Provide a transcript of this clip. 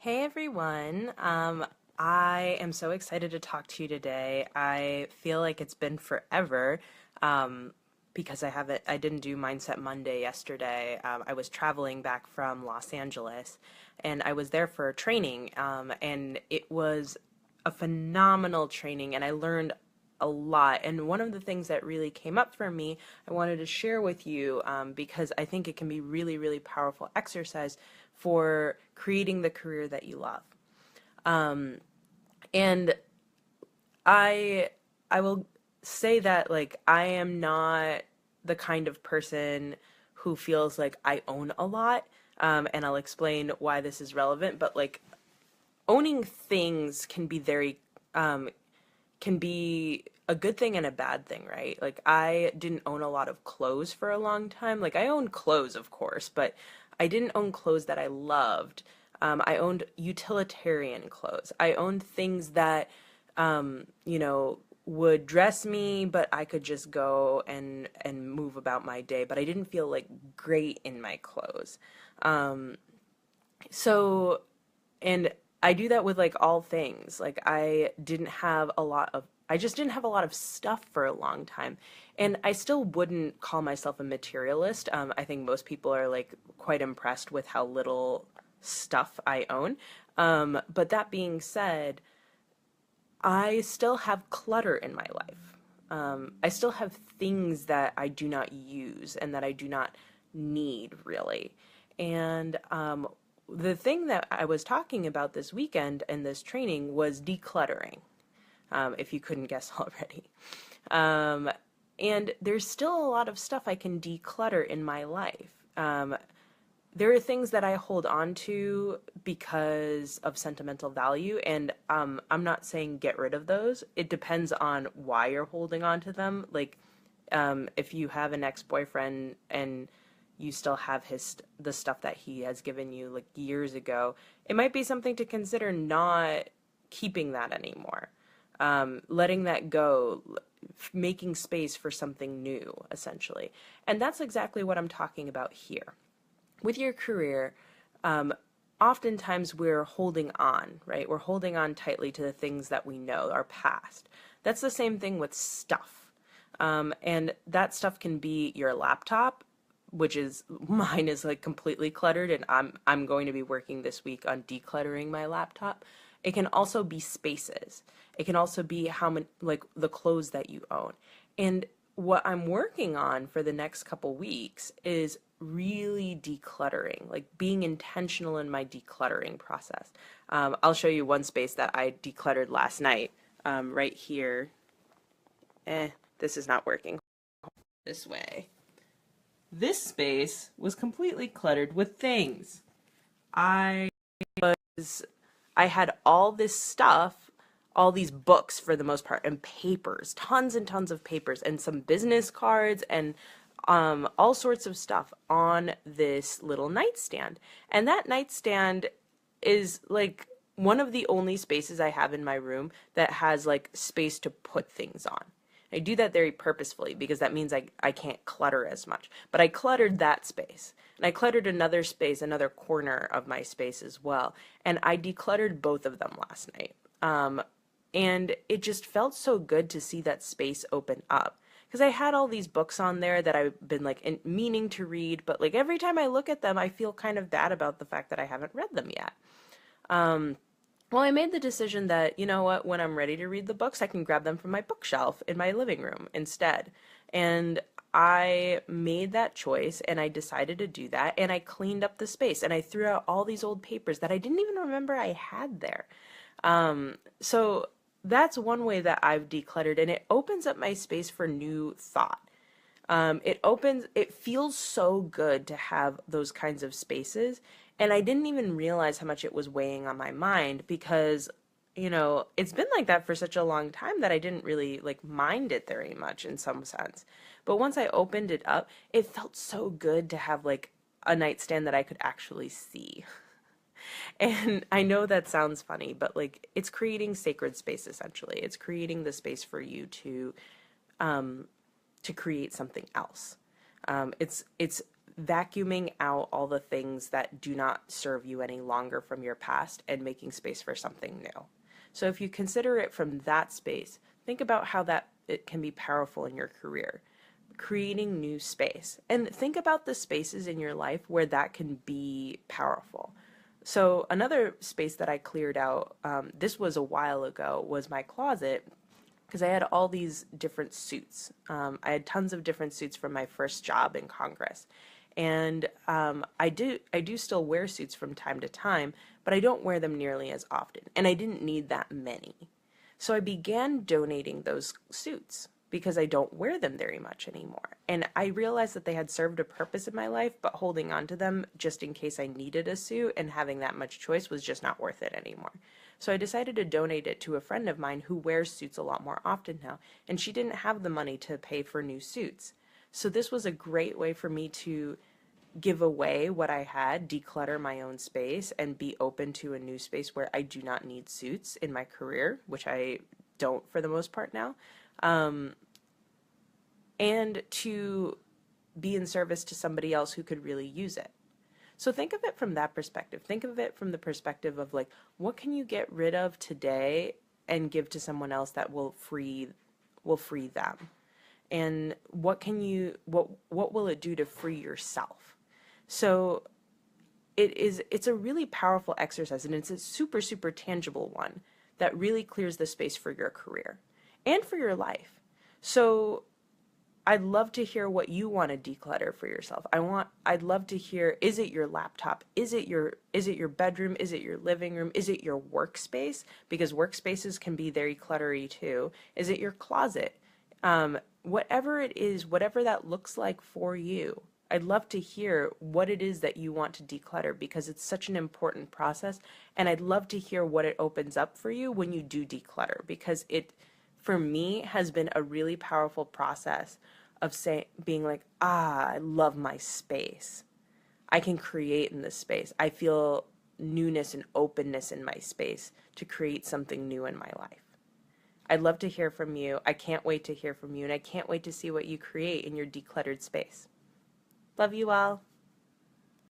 Hey everyone. I am so excited to talk to you today. I feel like it's been forever um, because I didn't do Mindset Monday yesterday. I was traveling back from Los Angeles and I was there for a training, and it was a phenomenal training and I learned a lot. And one of the things that really came up for me, I wanted to share with you because I think it can be really, really powerful exercise for creating the career that you love. And I I will say that like I am not the kind of person who feels like I own a lot. And I'll explain why this is relevant. But like owning things um, can be a good thing and a bad thing, right? Like I didn't own a lot of clothes for a long time. Like I owned clothes, of course, but I didn't own clothes that I loved. I owned utilitarian clothes. I owned things that, would dress me, but I could just go and move about my day. But I didn't feel like great in my clothes. So and I do that with like all things. Like I just didn't have a lot of stuff for a long time. And I still wouldn't call myself a materialist. I think most people are like quite impressed with how little stuff I own. But that being said, I still have clutter in my life. I still have things that I do not use and that I do not need really. And the thing that I was talking about this weekend in this training was decluttering, if you couldn't guess already. Um, and there's still a lot of stuff I can declutter in my life. There are things that I hold on to because of sentimental value, and I'm not saying get rid of those. It depends on why you're holding on to them. Like, if you have an ex-boyfriend and you still have the stuff that he has given you like years ago, it might be something to consider not keeping that anymore. Letting that go, making space for something new, essentially. And that's exactly what I'm talking about here with your career. Oftentimes we're holding on, right? We're holding on tightly to the things that we know, our past. That's the same thing with stuff. And that stuff can be your laptop, which is mine is like completely cluttered, and I'm going to be working this week on decluttering my laptop. It can also be spaces. It can also be how many, like the clothes that you own. And what I'm working on for the next couple weeks is really decluttering, like being intentional in my decluttering process. I'll show you one space that I decluttered last night, right here. This is not working. This way. This space was completely cluttered with things. I I had all this stuff, all these books for the most part, and papers, tons and tons of papers, and some business cards, and all sorts of stuff on this little nightstand. And that nightstand is like one of the only spaces I have in my room that has like space to put things on. I do that very purposefully because that means I can't clutter as much. But I cluttered that space. And I cluttered another space, another corner of my space as well. And I decluttered both of them last night. And it just felt so good to see that space open up. Because I had all these books on there that I've been like meaning to read, but like every time I look at them, I feel kind of bad about the fact that I haven't read them yet. Well, I made the decision that, you know what, when I'm ready to read the books, I can grab them from my bookshelf in my living room instead. And I made that choice and I decided to do that and I cleaned up the space and I threw out all these old papers that I didn't even remember I had there. So that's one way that I've decluttered, and it opens up my space for new thought. It feels so good to have those kinds of spaces. And I didn't even realize how much it was weighing on my mind because, it's been like that for such a long time that I didn't really like mind it very much in some sense. But once I opened it up, it felt so good to have like a nightstand that I could actually see. And I know that sounds funny, but like it's creating sacred space essentially. It's creating the space for you to create something else. It's vacuuming out all the things that do not serve you any longer from your past and making space for something new. So if you consider it from that space, think about how that it can be powerful in your career, creating new space. And think about the spaces in your life where that can be powerful. So another space that I cleared out, this was a while ago, was my closet, because I had all these different suits. I had tons of different suits from my first job in Congress. And I do still wear suits from time to time, but I don't wear them nearly as often. And I didn't need that many. So I began donating those suits because I don't wear them very much anymore. And I realized that they had served a purpose in my life, but holding on to them just in case I needed a suit and having that much choice was just not worth it anymore. So I decided to donate it to a friend of mine who wears suits a lot more often now, and she didn't have the money to pay for new suits. So this was a great way for me to give away what I had, declutter my own space, and be open to a new space where I do not need suits in my career, which I don't for the most part now. And to be in service to somebody else who could really use it. So think of it from that perspective. Think of it from the perspective of like, what can you get rid of today and give to someone else that will free them? And what will it do to free yourself? So it's a really powerful exercise, and it's a super, super tangible one that really clears the space for your career and for your life. So I'd love to hear what you want to declutter for yourself. I'd love to hear, is it your laptop? Is it your bedroom? Is it your living room? Is it your workspace? Because workspaces can be very cluttery too. Is it your closet? Whatever it is, whatever that looks like for you, I'd love to hear what it is that you want to declutter, because it's such an important process, and I'd love to hear what it opens up for you when you do declutter, because it, for me, has been a really powerful process of being like, I love my space. I can create in this space. I feel newness and openness in my space to create something new in my life. I'd love to hear from you. I can't wait to hear from you, and I can't wait to see what you create in your decluttered space. Love you all.